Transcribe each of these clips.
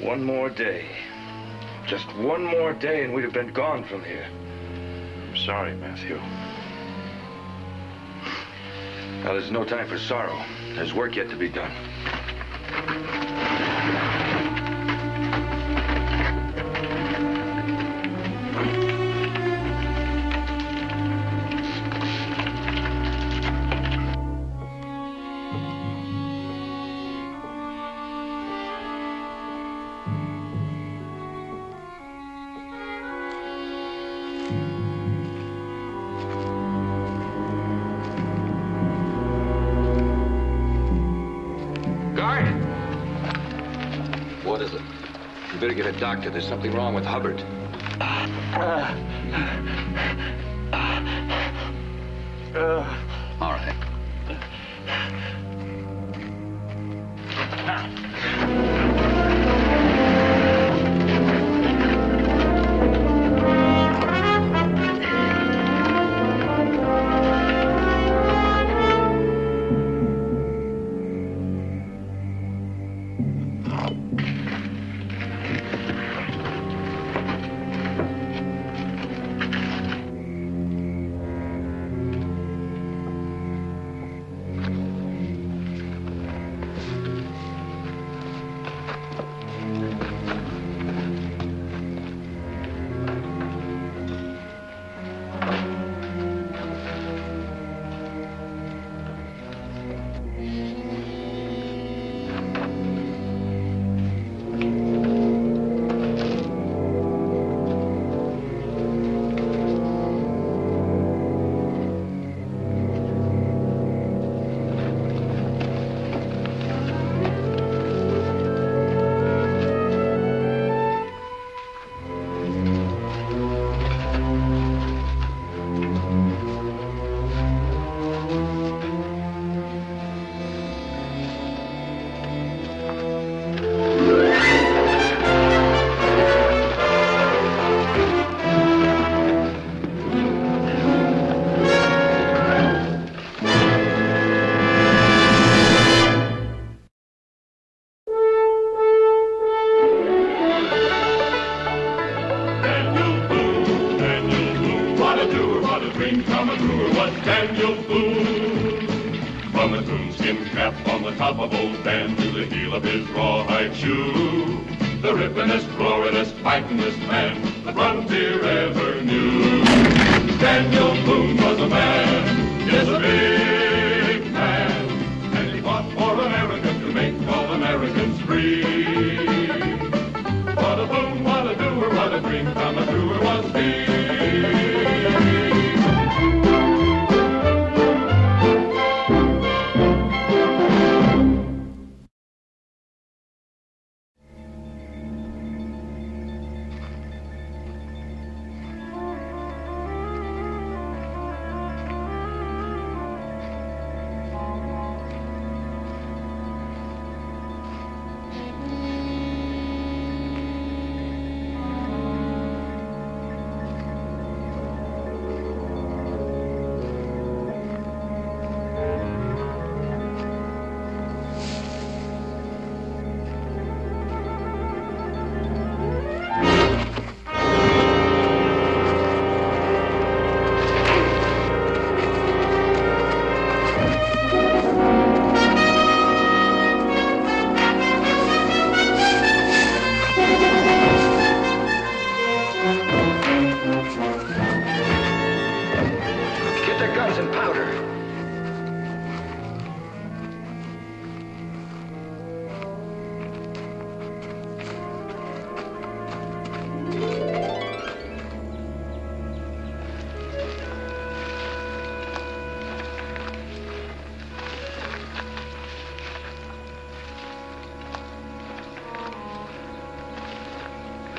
One more day. Just one more day and we'd have been gone from here. I'm sorry, Matthew. Now, there's no time for sorrow. There's work yet to be done. Better get a doctor. There's something wrong with Hubbard. All right.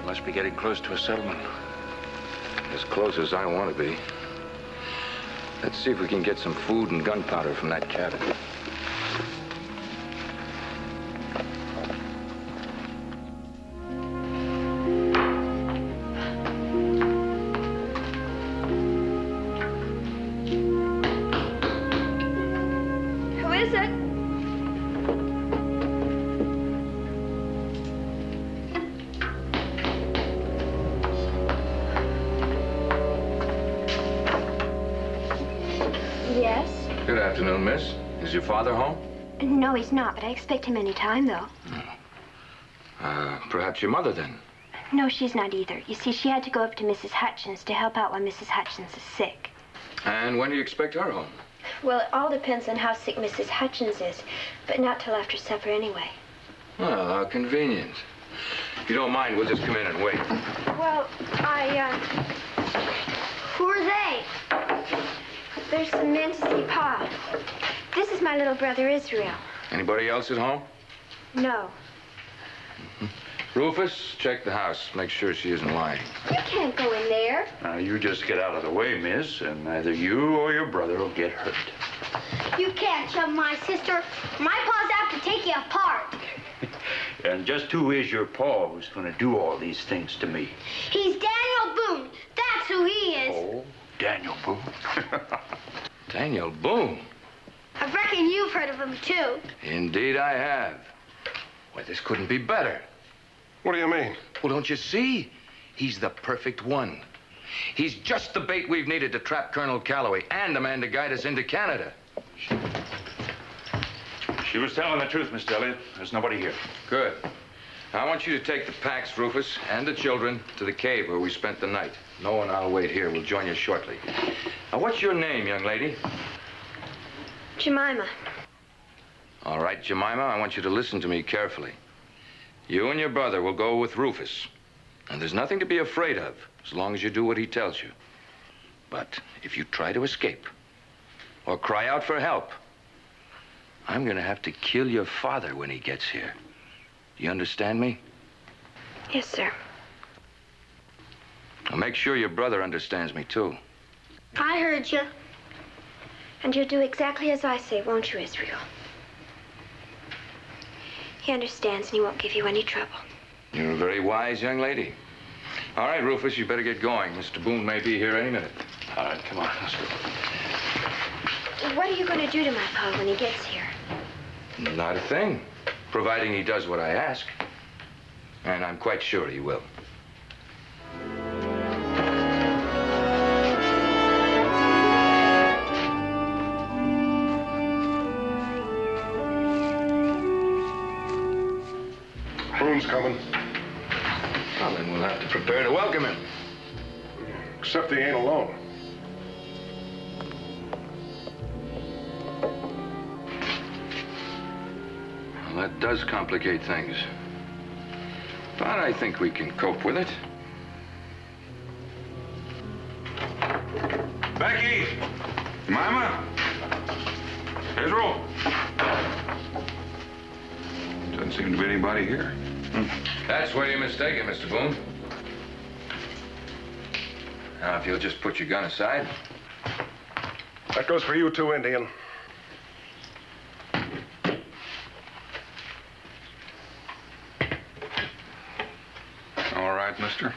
Must be getting close to a settlement. As close as I want to be. Let's see if we can get some food and gunpowder from that cabin. Who is it? phone, miss. Is your father home? No, he's not, but I expect him any time, though. Perhaps your mother, then? No, she's not either. You see, she had to go up to Mrs. Hutchins to help out while Mrs. Hutchins is sick. And when do you expect her home? Well, it all depends on how sick Mrs. Hutchins is, but not till after supper anyway. Well, how convenient. If you don't mind, we'll just come in and wait. Well, who are they? There's some men to see Pa. This is my little brother, Israel. Anybody else at home? No. Rufus, check the house. Make sure she isn't lying. You can't go in there. Now, you just get out of the way, miss, and neither you or your brother will get hurt. You can't shove my sister. My pa's out to take you apart. And just who is your pa who's going to do all these things to me? He's Daniel Boone. That's who he is. Oh, Daniel Boone. Daniel Boone? I reckon you've heard of him, too. Indeed I have. Why, this couldn't be better. What do you mean? Well, don't you see? He's the perfect one. He's just the bait we've needed to trap Colonel Calloway and the man to guide us into Canada. She was telling the truth, Mr. Elliott. There's nobody here. Good. Now, I want you to take the packs, Rufus, and the children to the cave where we spent the night. Noah and I'll wait here. We'll join you shortly. Now, what's your name, young lady? Jemima. All right, Jemima, I want you to listen to me carefully. You and your brother will go with Rufus. And there's nothing to be afraid of, as long as you do what he tells you. But if you try to escape, or cry out for help, I'm gonna have to kill your father when he gets here. Do you understand me? Yes, sir. Now make sure your brother understands me, too. I heard you. And you'll do exactly as I say, won't you, Israel? He understands and he won't give you any trouble. You're a very wise young lady. All right, Rufus, you better get going. Mr. Boone may be here any minute. All right, come on, let's go. What are you going to do to my Pa when he gets here? Not a thing, providing he does what I ask. And I'm quite sure he will. Boone's coming. Well, then we'll have to prepare to welcome him. Except he ain't alone. Well, that does complicate things. But I think we can cope with it. Becky! Mama! Israel! Doesn't seem to be anybody here. That's where you're mistaken, Mr. Boone. Now, if you'll just put your gun aside. That goes for you too, Indian. All right, mister.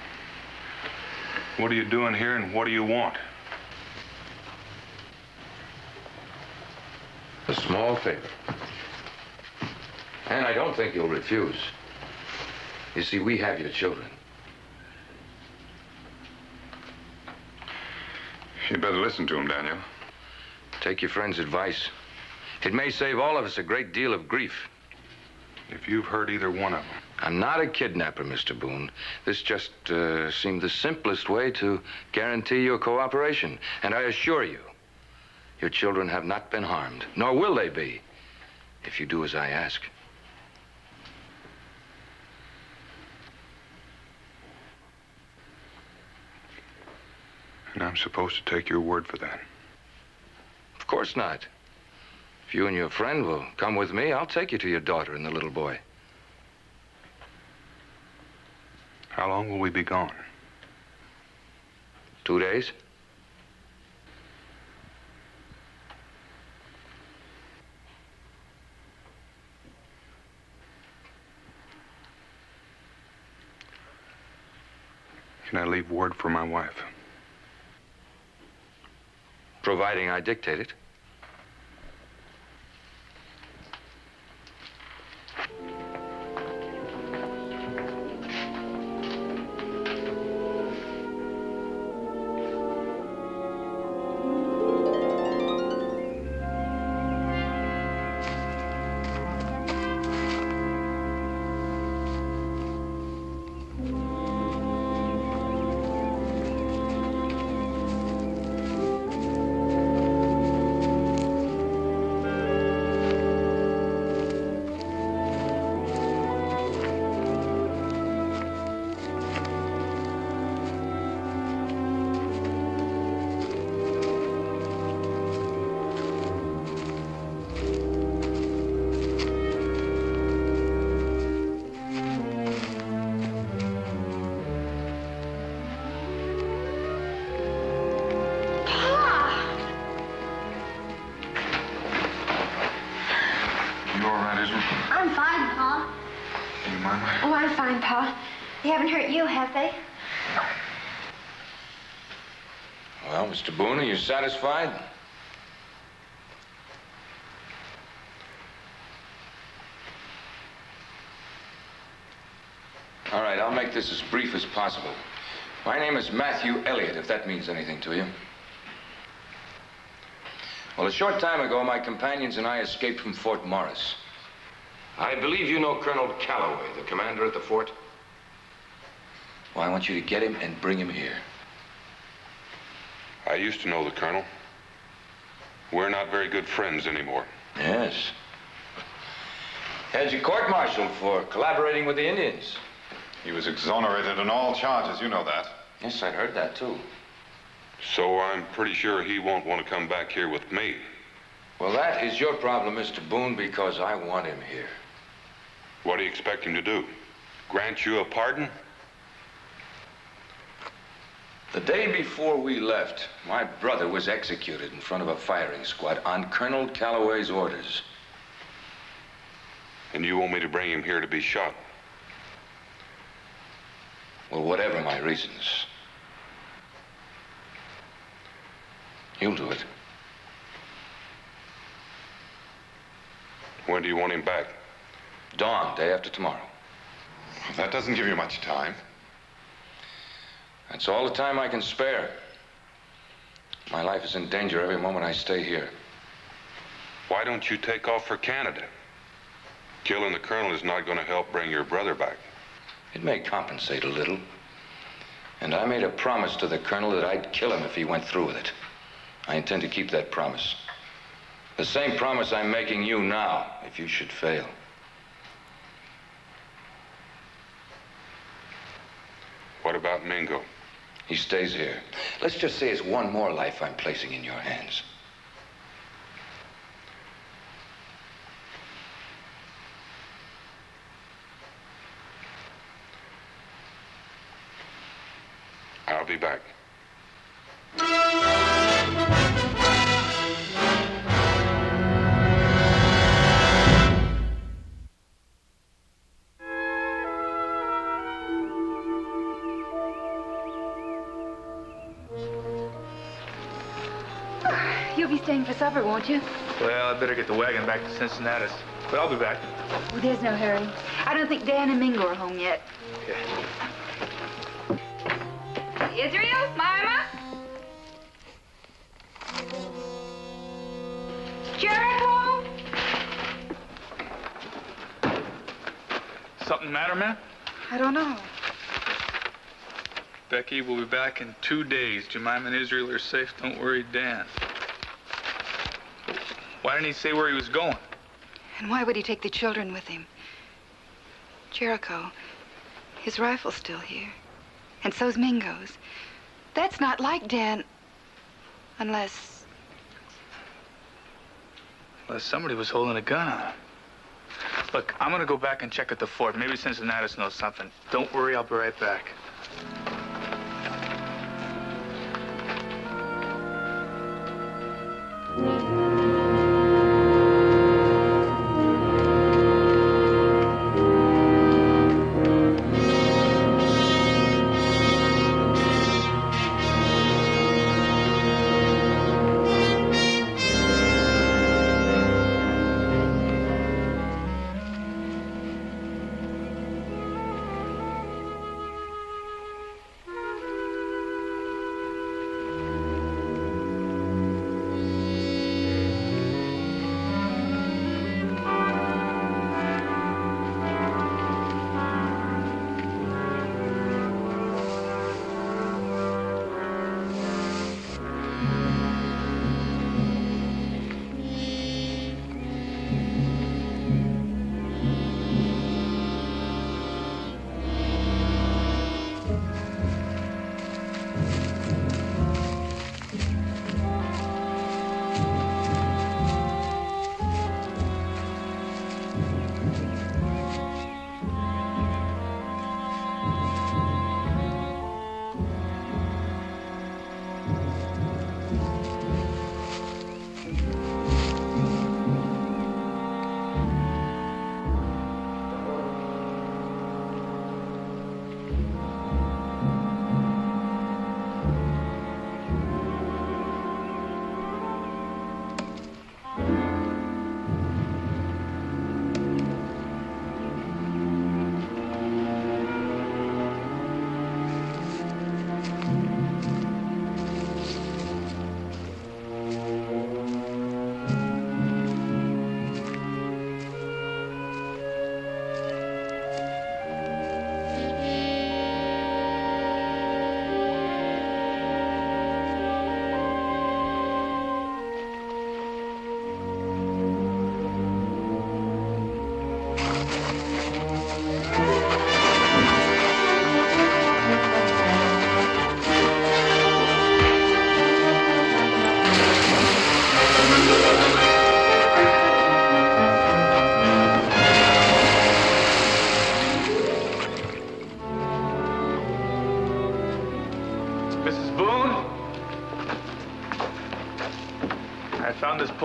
What are you doing here and what do you want? A small favor. And I don't think you'll refuse. You see, we have your children. You better listen to him, Daniel. Take your friend's advice. It may save all of us a great deal of grief. If you've heard either one of them. I'm not a kidnapper, Mr. Boone. This just seemed the simplest way to guarantee your cooperation. And I assure you, your children have not been harmed, nor will they be, if you do as I ask. And I'm supposed to take your word for that. Of course not. If you and your friend will come with me, I'll take you to your daughter and the little boy. How long will we be gone? 2 days. Can I leave word for my wife? Providing I dictate it. all right, Israel? I'm fine, Pa. You mind me? Oh, I'm fine, Pa. They haven't hurt you, have they? Well, Mr. Boone, are you satisfied? All right, I'll make this as brief as possible. My name is Matthew Elliott, if that means anything to you. Well, a short time ago, my companions and I escaped from Fort Morris. I believe you know Colonel Calloway, the commander at the fort. Well, I want you to get him and bring him here. I used to know the colonel. We're not very good friends anymore. Yes. Had you court-martialed for collaborating with the Indians. He was exonerated on all charges, you know that. Yes, I'd heard that, too. So I'm pretty sure he won't want to come back here with me. Well, that is your problem, Mr. Boone, because I want him here. What do you expect him to do? Grant you a pardon? The day before we left, my brother was executed in front of a firing squad on Colonel Calloway's orders. And you want me to bring him here to be shot? Well, whatever my reasons, you'll do it. When do you want him back? Dawn, day after tomorrow. That doesn't give you much time. That's all the time I can spare. My life is in danger every moment I stay here. Why don't you take off for Canada? Killing the colonel is not going to help bring your brother back. It may compensate a little. And I made a promise to the colonel that I'd kill him if he went through with it. I intend to keep that promise. The same promise I'm making you now, if you should fail. What about Mingo? He stays here. Let's just say it's one more life I'm placing in your hands. I'll be back. You'll be staying for supper, won't you? Well, I better get the wagon back to Cincinnati. But I'll be back. Well, there's no hurry. I don't think Dan and Mingo are home yet. Israel, Mama? Jericho? Something matter, man? I don't know. Becky, we'll be back in 2 days. Jemima and Israel are safe. Don't worry, Dan. Why didn't he say where he was going? And why would he take the children with him? Jericho, his rifle's still here. And so's Mingo's. That's not like Dan. Unless Somebody was holding a gun on him. Look, I'm gonna go back and check at the fort. Maybe Cincinnatus knows something. Don't worry, I'll be right back.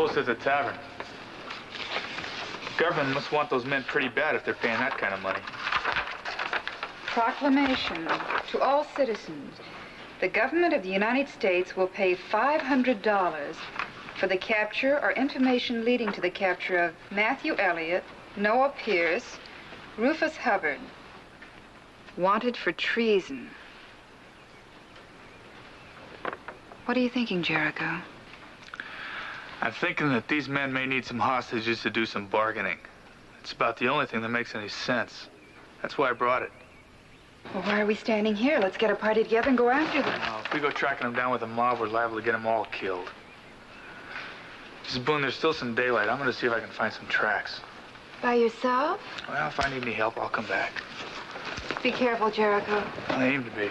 posted at the tavern. The government must want those men pretty bad if they're paying that kind of money. Proclamation to all citizens. The government of the United States will pay $500 for the capture or information leading to the capture of Matthew Elliott, Noah Pierce, Rufus Hubbard, wanted for treason. What are you thinking, Jericho? I'm thinking that these men may need some hostages to do some bargaining. It's about the only thing that makes any sense. That's why I brought it. Well, why are we standing here? Let's get a party together and go after them. If we go tracking them down with a mob, we're liable to get them all killed. Mrs. Boone, there's still some daylight. I'm going to see if I can find some tracks. By yourself? Well, if I need any help, I'll come back. Be careful, Jericho. I aim to be.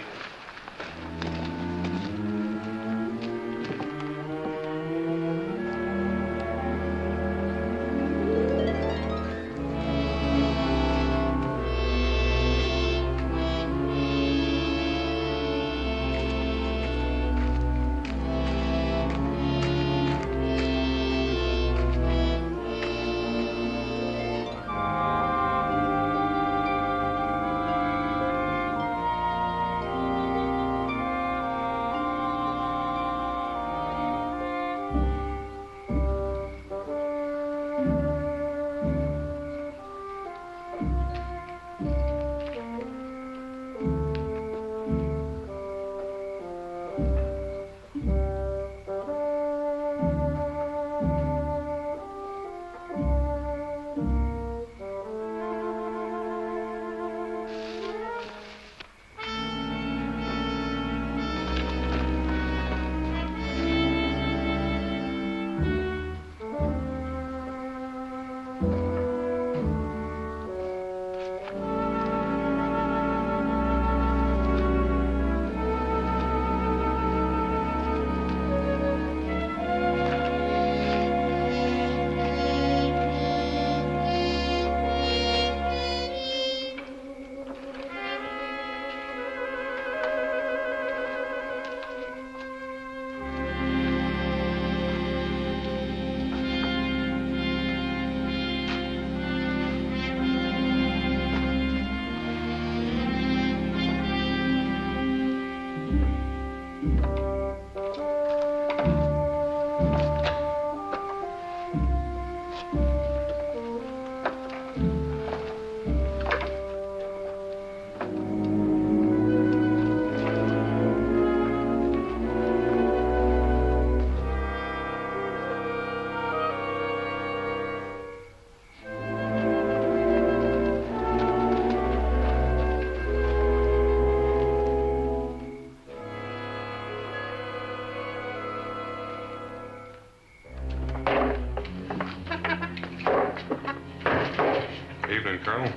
Colonel.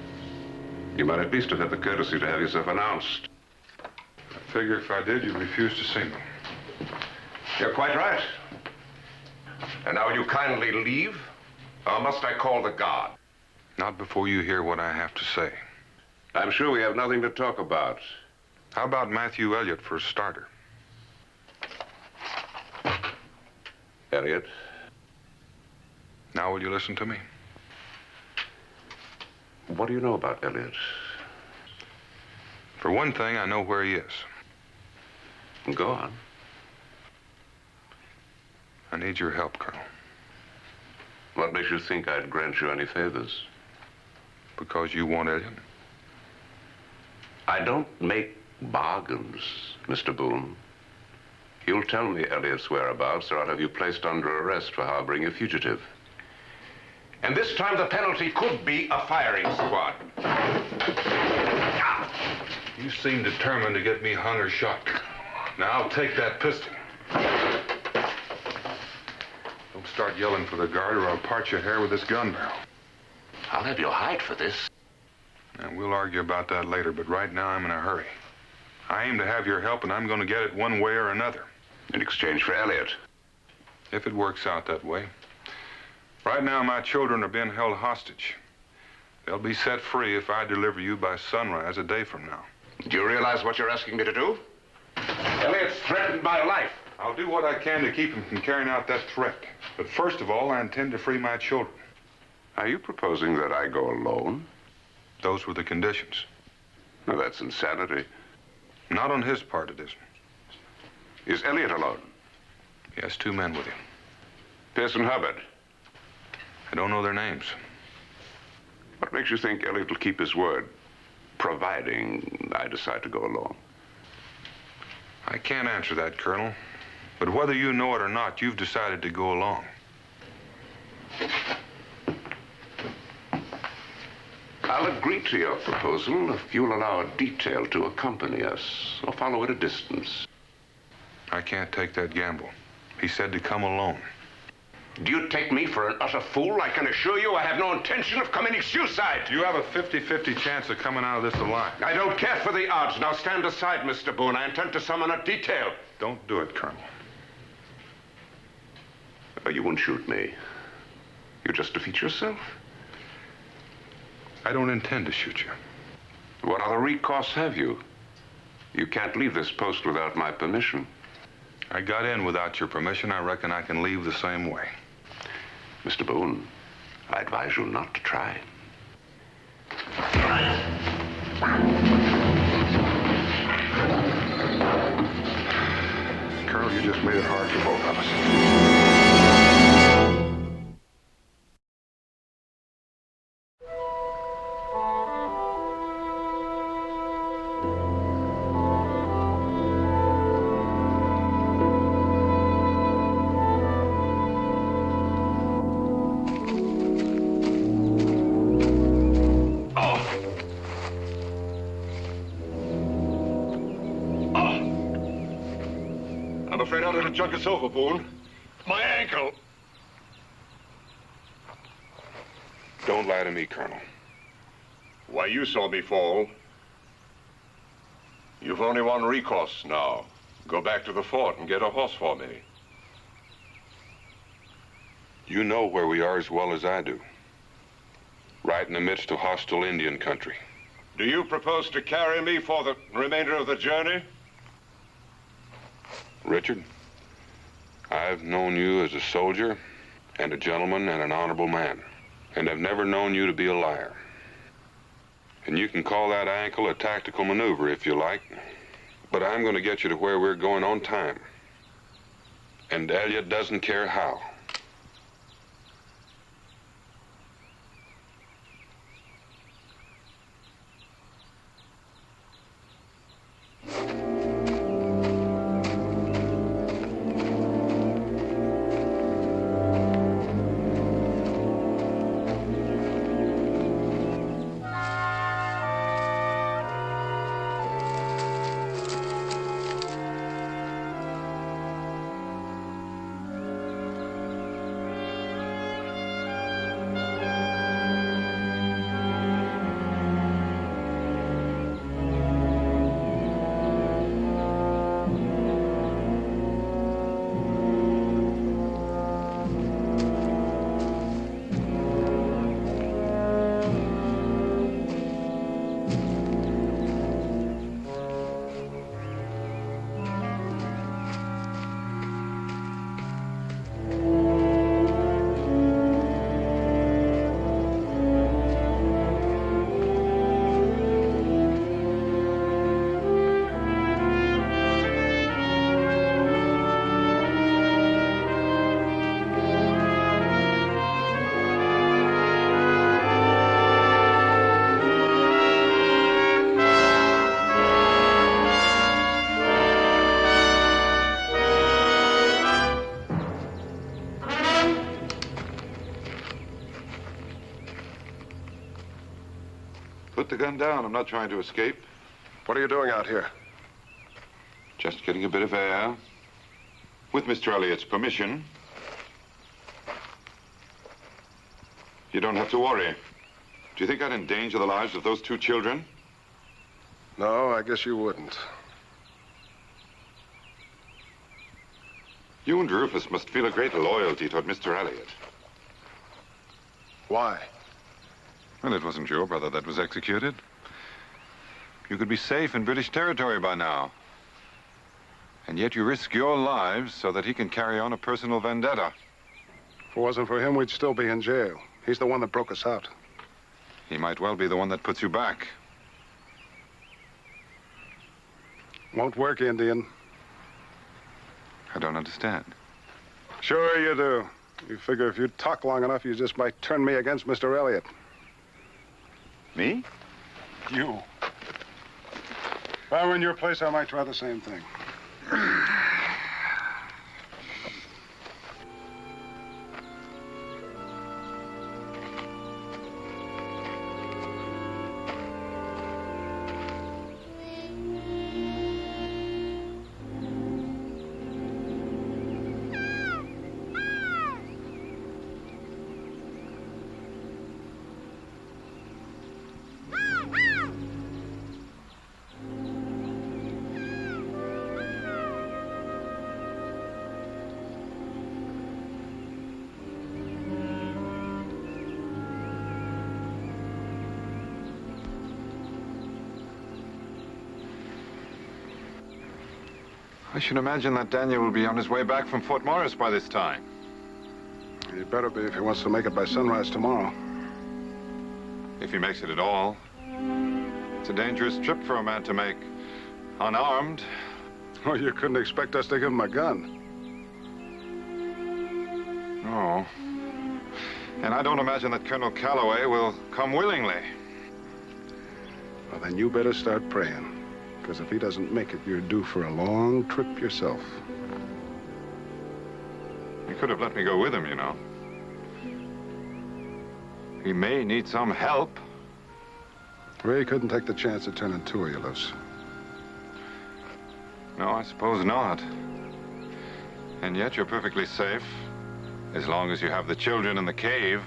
You might at least have had the courtesy to have yourself announced. I figure if I did, you'd refuse to see me. You're quite right. And now will you kindly leave? Or must I call the guard? Not before you hear what I have to say. I'm sure we have nothing to talk about. How about Matthew Elliott for a starter? Elliott? Now will you listen to me? What do you know about Elliott? For one thing, I know where he is. Go on. I need your help, Colonel. What makes you think I'd grant you any favors? Because you want Elliott? I don't make bargains, Mr. Boone. You'll tell me Elliott's whereabouts, or I'll have you placed under arrest for harboring a fugitive. And this time the penalty could be a firing squad. You seem determined to get me hung or shot. Now, I'll take that pistol. Don't start yelling for the guard or I'll part your hair with this gun barrel. I'll have you hide for this. And we'll argue about that later, but right now I'm in a hurry. I aim to have your help, and I'm going to get it one way or another. In exchange for Elliott? If it works out that way. Right now, my children are being held hostage. They'll be set free if I deliver you by sunrise a day from now. Do you realize what you're asking me to do? Elliott's threatened my life. I'll do what I can to keep him from carrying out that threat. But first of all, I intend to free my children. Are you proposing that I go alone? Those were the conditions. Now, that's insanity. Not on his part, it isn't. Is Elliot alone? He has 2 men with him. Pierce and Hubbard. I don't know their names. What makes you think Elliot will keep his word, providing I decide to go along? I can't answer that, Colonel. But whether you know it or not, you've decided to go along. I'll agree to your proposal if you'll allow a detail to accompany us or follow at a distance. I can't take that gamble. He said to come alone. Do you take me for an utter fool? I can assure you I have no intention of committing suicide. You have a 50-50 chance of coming out of this alive. I don't care for the odds. Now stand aside, Mr. Boone. I intend to summon a detail. Don't do it, Colonel. Oh, you won't shoot me. You just defeat yourself. I don't intend to shoot you. What other recourse have you? You can't leave this post without my permission. I got in without your permission. I reckon I can leave the same way. Mr. Boone, I advise you not to try. Colonel, you just made it hard for both of us. I'm afraid I'll have to junk us over, Boone. My ankle. Don't lie to me, Colonel. Why, you saw me fall. You've only one recourse now. Go back to the fort and get a horse for me. You know where we are as well as I do. Right in the midst of hostile Indian country. Do you propose to carry me for the remainder of the journey? Richard, I've known you as a soldier and a gentleman and an honorable man, and I've never known you to be a liar. And you can call that ankle a tactical maneuver if you like, but I'm going to get you to where we're going on time. And Elliot doesn't care how. Put the gun down. I'm not trying to escape. What are you doing out here? Just getting a bit of air. With Mr. Elliott's permission. You don't have to worry. Do you think I'd endanger the lives of those 2 children? No, I guess you wouldn't. You and Rufus must feel a great loyalty toward Mr. Elliott. Why? Well, it wasn't your brother that was executed. You could be safe in British territory by now. And yet you risk your lives so that he can carry on a personal vendetta. If it wasn't for him, we'd still be in jail. He's the one that broke us out. He might well be the one that puts you back. Won't work, Indian. I don't understand. Sure you do. You figure if you talk long enough, you just might turn me against Mr. Elliott. Me? You. If I were in your place, I might try the same thing. I should imagine that Daniel will be on his way back from Fort Morris by this time. He better be if he wants to make it by sunrise tomorrow. If he makes it at all. It's a dangerous trip for a man to make, unarmed. Oh, you couldn't expect us to give him a gun. No. And I don't imagine that Colonel Calloway will come willingly. Well, then you better start praying. Because if he doesn't make it, you're due for a long trip yourself. You could have let me go with him, you know. He may need some help. Ray couldn't take the chance of turning two of you loose. No, I suppose not. And yet you're perfectly safe, as long as you have the children in the cave.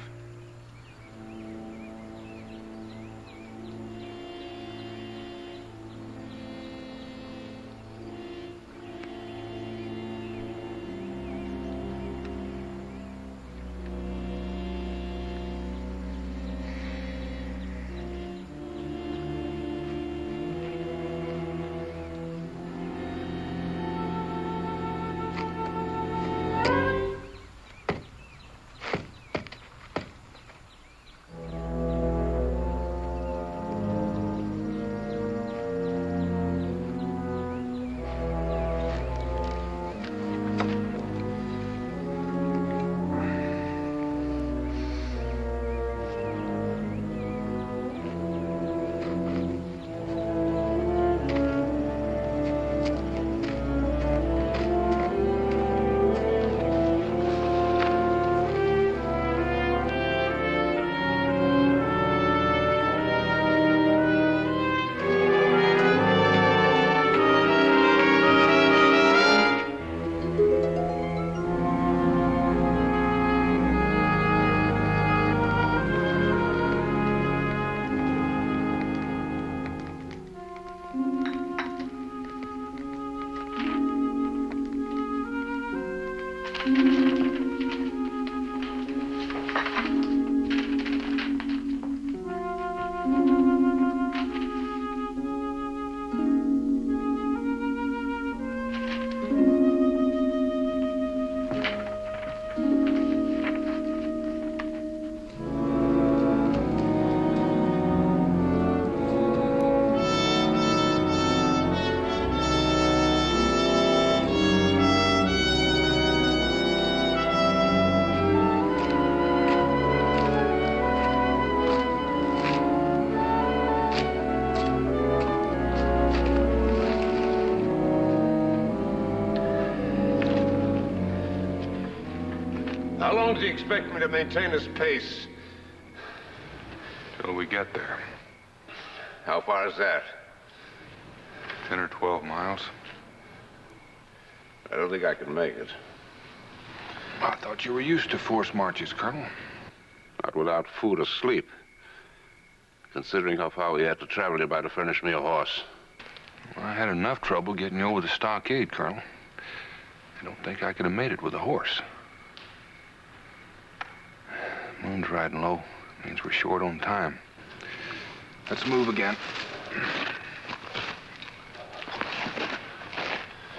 How long do you expect me to maintain this pace? Till we get there. How far is that? 10 or 12 miles. I don't think I can make it. I thought you were used to forced marches, Colonel. Not without food or sleep. Considering how far we had to travel, you'd better furnish me a horse. Well, I had enough trouble getting you over the stockade, Colonel. I don't think I could have made it with a horse. Moon's riding low. Means we're short on time. Let's move again.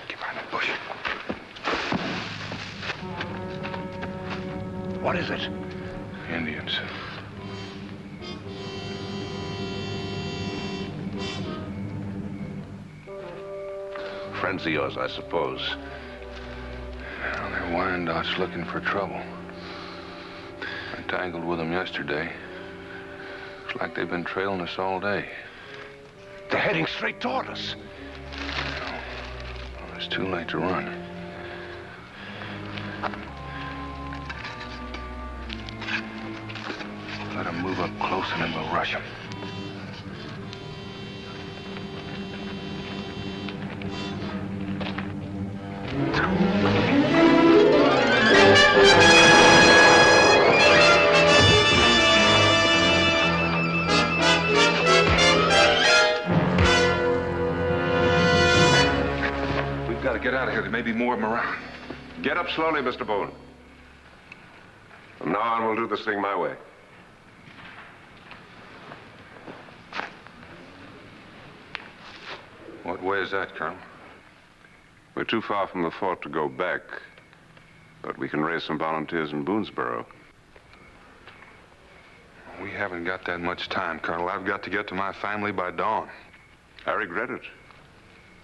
Get behind that bush. What is it? Indians. Friends of yours, I suppose. Well, they're Wyandottes looking for trouble. I tangled with them yesterday. Looks like they've been trailing us all day. They're heading straight toward us. Well, it's too late to run. Let them move up close and then we'll rush them. We've got to get out of here. There may be more of them around. Get up slowly, Mr. Boone. From now on, we'll do this thing my way. What way is that, Colonel? We're too far from the fort to go back, but we can raise some volunteers in Boonesboro. We haven't got that much time, Colonel. I've got to get to my family by dawn. I regret it,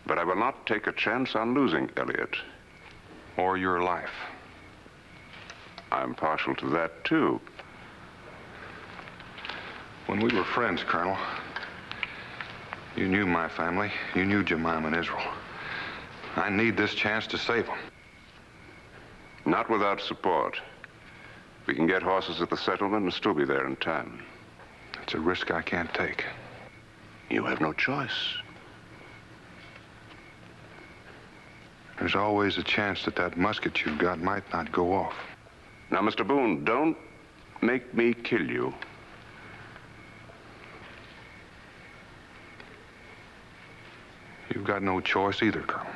but I will not take a chance on losing Elliot. Or your life. I'm partial to that, too. When we were friends, Colonel, you knew my family. You knew Jemima and Israel. I need this chance to save them. Not without support. We can get horses at the settlement and still be there in time. It's a risk I can't take. You have no choice. There's always a chance that that musket you've got might not go off. Now, Mr. Boone, don't make me kill you. You've got no choice either, Colonel.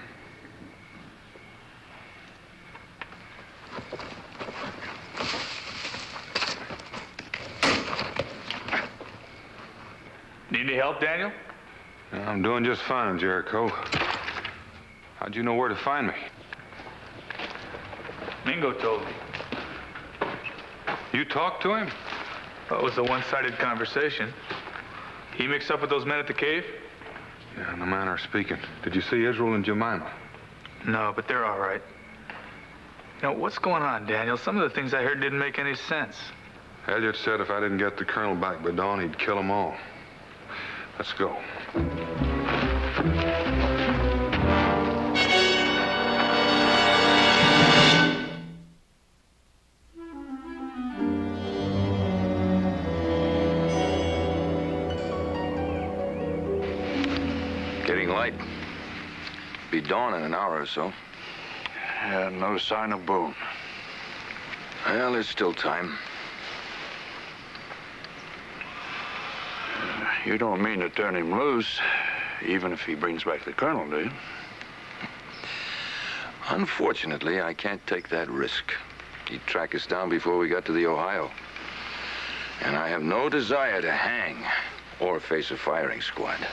Need any help, Daniel? I'm doing just fine, Jericho. How'd you know where to find me? Mingo told me. You talked to him? Well, it was a one-sided conversation. He mixed up with those men at the cave? Yeah, in a manner of speaking. Did you see Israel and Jemima? No, but they're all right. You know, what's going on, Daniel? Some of the things I heard didn't make any sense. Elliot said if I didn't get the colonel back by dawn, he'd kill them all. Let's go. Getting light. Be dawn in an hour or so. No sign of Boone. Well, there's still time. You don't mean to turn him loose, even if he brings back the colonel, do you? Unfortunately, I can't take that risk. He'd track us down before we got to the Ohio. And I have no desire to hang or face a firing squad.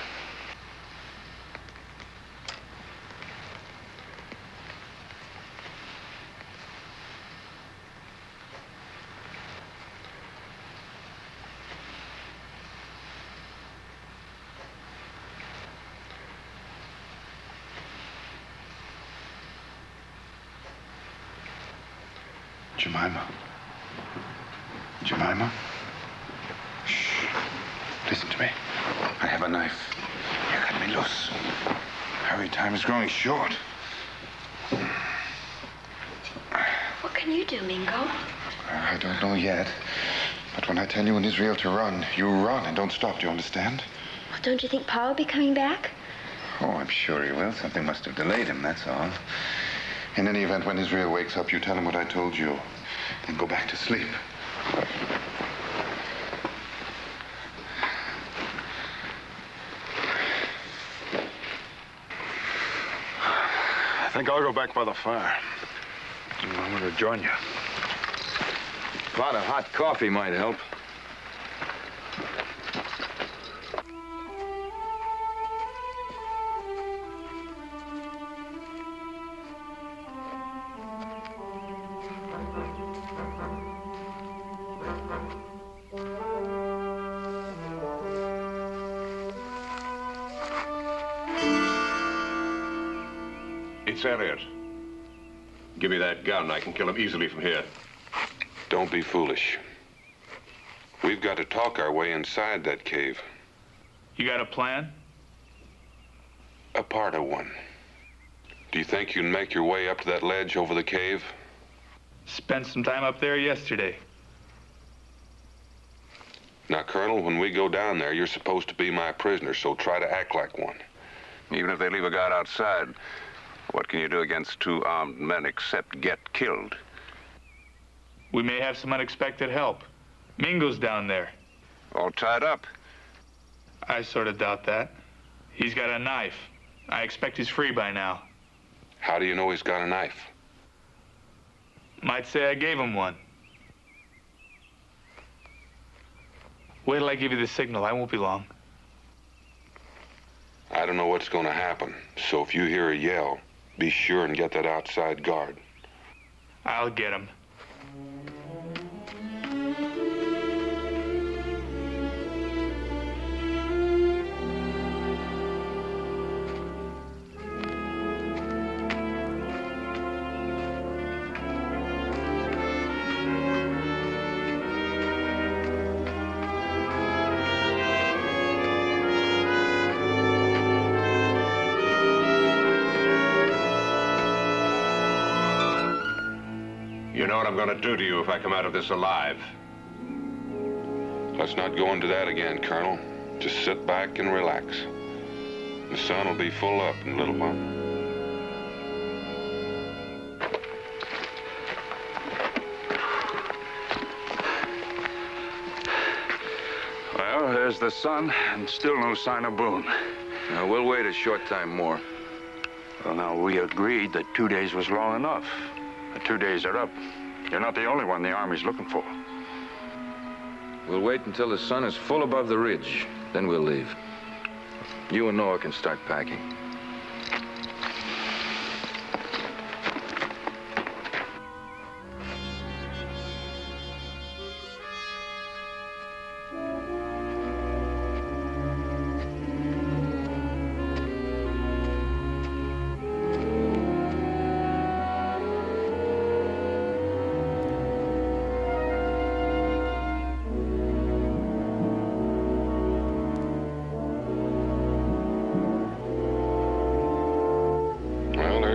Jemima. Jemima? Shh. Listen to me. I have a knife. You cut me loose. Hurry, time is growing short. What can you do, Mingo? I don't know yet. But when I tell you in Israel to run, you run and don't stop. Do you understand? Well, don't you think Pa will be coming back? Oh, I'm sure he will. Something must have delayed him, that's all. In any event, when Israel wakes up, you tell him what I told you. Then go back to sleep. I think I'll go back by the fire. I'm going to join you. A pot of hot coffee might help. it's Elliot. Give me that gun. I can kill him easily from here. Don't be foolish. We've got to talk our way inside that cave. You got a plan? A part of one. Do you think you can make your way up to that ledge over the cave? Spent some time up there yesterday. Now, Colonel, when we go down there, you're supposed to be my prisoner, so try to act like one. Even if they leave a guard outside, what can you do against two armed men except get killed? We may have some unexpected help. Mingo's down there. All tied up. I sort of doubt that. He's got a knife. I expect he's free by now. How do you know he's got a knife? Might say I gave him one. Wait till I give you the signal. I won't be long. I don't know what's going to happen, so if you hear a yell, be sure and get that outside guard. I'll get him. You know what I'm going to do to you if I come out of this alive. Let's not go into that again, Colonel. Just sit back and relax. The sun will be full up in a little while. Well, there's the sun, and still no sign of Boone. Now, we'll wait a short time more. Well, now, we agreed that 2 days was long enough. The 2 days are up. You're not the only one the Army's looking for. We'll wait until the sun is full above the ridge. Then we'll leave. You and Noah can start packing.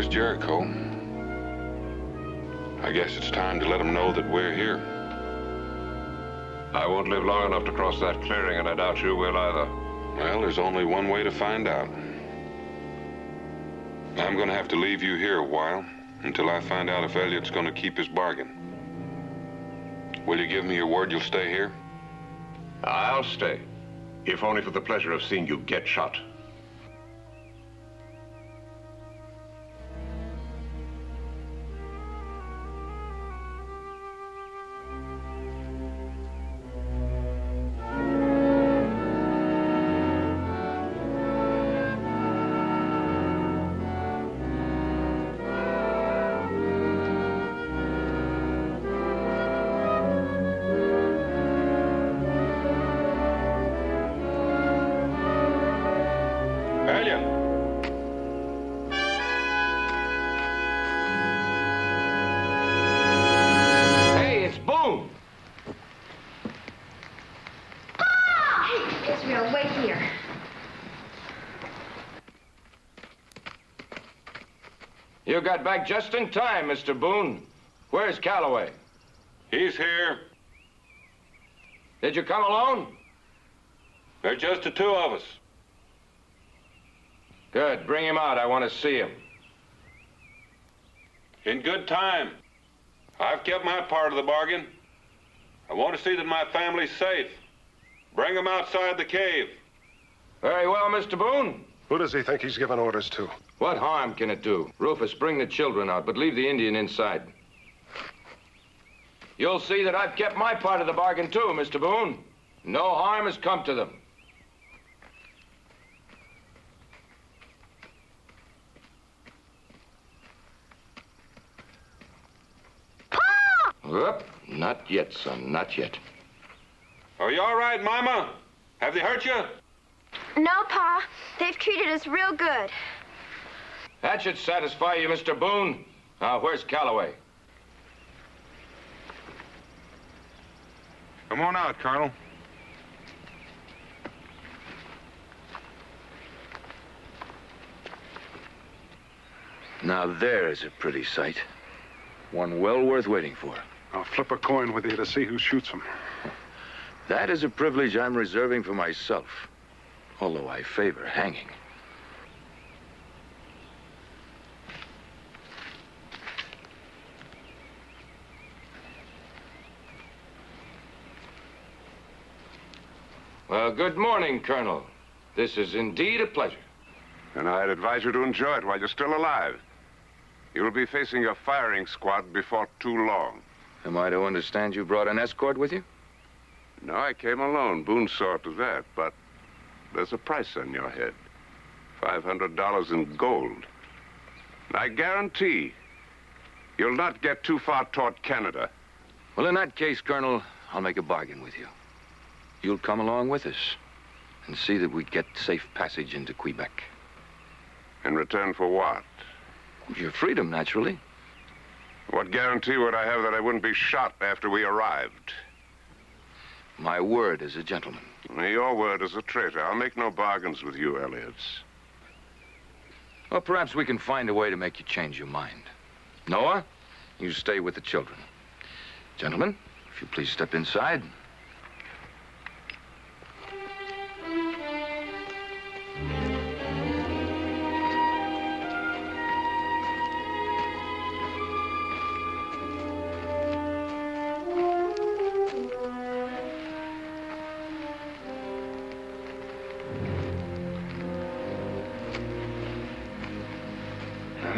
Jericho. I guess it's time to let them know that we're here. I won't live long enough to cross that clearing, and I doubt you will either. Well, there's only one way to find out. I'm going to have to leave you here a while until I find out if Elliot's going to keep his bargain. Will you give me your word you'll stay here? I'll stay, if only for the pleasure of seeing you get shot. Hey, it's Boone! Hey, Israel, wait here. You got back just in time, Mr. Boone. Where's Calloway? He's here. Did you come alone? There's just the two of us. Good. Bring him out. I want to see him. In good time. I've kept my part of the bargain. I want to see that my family's safe. Bring them outside the cave. Very well, Mr. Boone. Who does he think he's giving orders to? What harm can it do? Rufus, bring the children out, but leave the Indian inside. You'll see that I've kept my part of the bargain, too, Mr. Boone. No harm has come to them. Whoop, not yet, son, not yet. Are you all right, Mama? Have they hurt you? No, Pa. They've treated us real good. That should satisfy you, Mr. Boone. Now, where's Calloway? Come on out, Colonel. Now, there's a pretty sight. One well worth waiting for. I'll flip a coin with you to see who shoots him. That is a privilege I'm reserving for myself, although I favor hanging. Well, good morning, Colonel. This is indeed a pleasure. And I'd advise you to enjoy it while you're still alive. You'll be facing a firing squad before too long. Am I to understand you brought an escort with you? No, I came alone. Boone saw to that, but there's a price on your head. $500 in gold. And I guarantee you'll not get too far toward Canada. Well, in that case, Colonel, I'll make a bargain with you. You'll come along with us and see that we get safe passage into Quebec. In return for what? Your freedom, naturally. What guarantee would I have that I wouldn't be shot after we arrived? My word as a gentleman. Your word as a traitor. I'll make no bargains with you, Elliots. Well, perhaps we can find a way to make you change your mind. Noah, you stay with the children. Gentlemen, if you please step inside.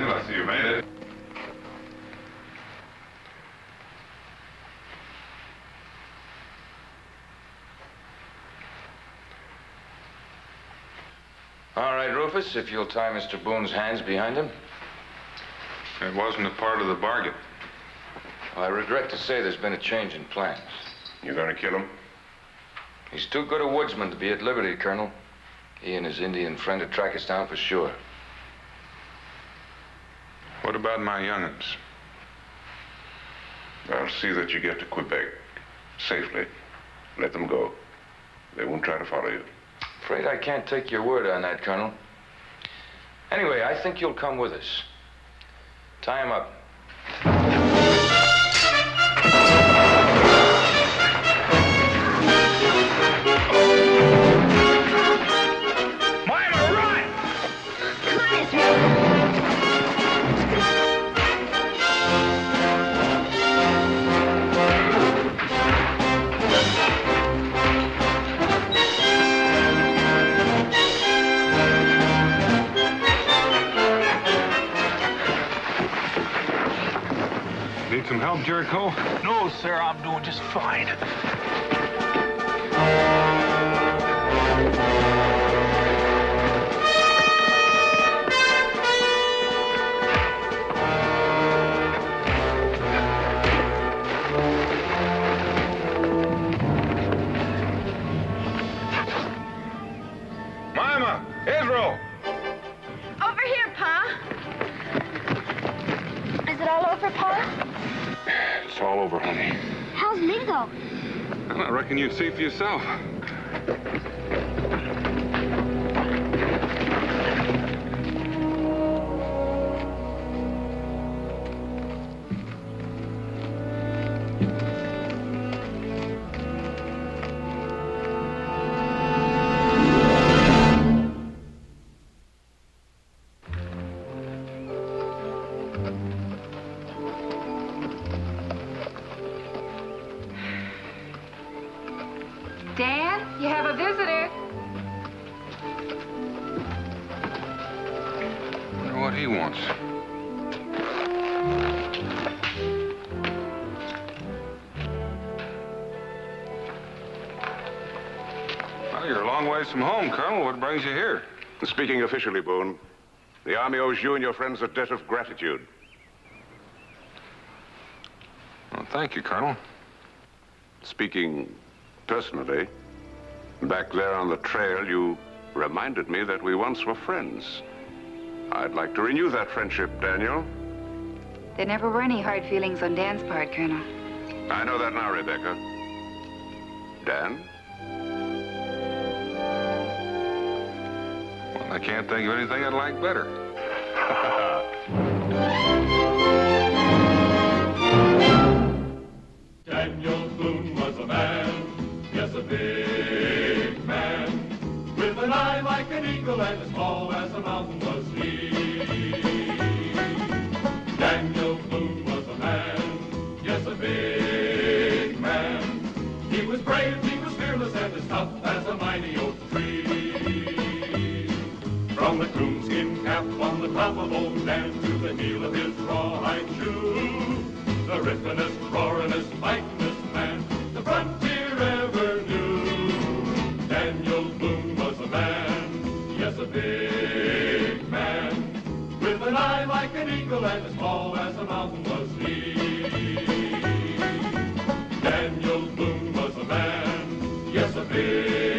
I see you made it. All right, Rufus, if you'll tie Mr. Boone's hands behind him. It wasn't a part of the bargain. I regret to say there's been a change in plans. You gonna kill him? He's too good a woodsman to be at liberty, Colonel. He and his Indian friend would track us down for sure. What about my young'uns? I'll see that you get to Quebec safely. Let them go. They won't try to follow you. Afraid I can't take your word on that, Colonel. Anyway, I think you'll come with us. Tie him up. Need some help, Jericho? No, sir, I'm doing just fine. Mama! Israel! Over here, Pa. Is it all over, Pa? It's all over, honey. How's Mingo? Well, I reckon you'd see for yourself. Dan, you have a visitor. Wonder what he wants. Well, you're a long ways from home, Colonel. What brings you here? Speaking officially, Boone, the Army owes you and your friends a debt of gratitude. Well, thank you, Colonel. Speaking personally, back there on the trail, you reminded me that we once were friends. I'd like to renew that friendship, Daniel. There never were any hard feelings on Dan's part, Colonel. I know that now, Rebecca. Dan? Well, I can't think of anything I'd like better. Daniel Boone was a man, yes, a big man, with an eye like an eagle and as tall as a mountain was he. Daniel Boone was a man, yes, a big man. He was brave, he was fearless, and as tough as a mighty oak tree. From the coonskin cap on the top of old Dan to the heel of his rawhide shoe, the ripplingest, roaringest, fightingest man the frontier ever knew. Daniel Boone was a man, yes, a big man, with an eye like an eagle and as tall as a mountain was he. Daniel Boone was a man, yes, a big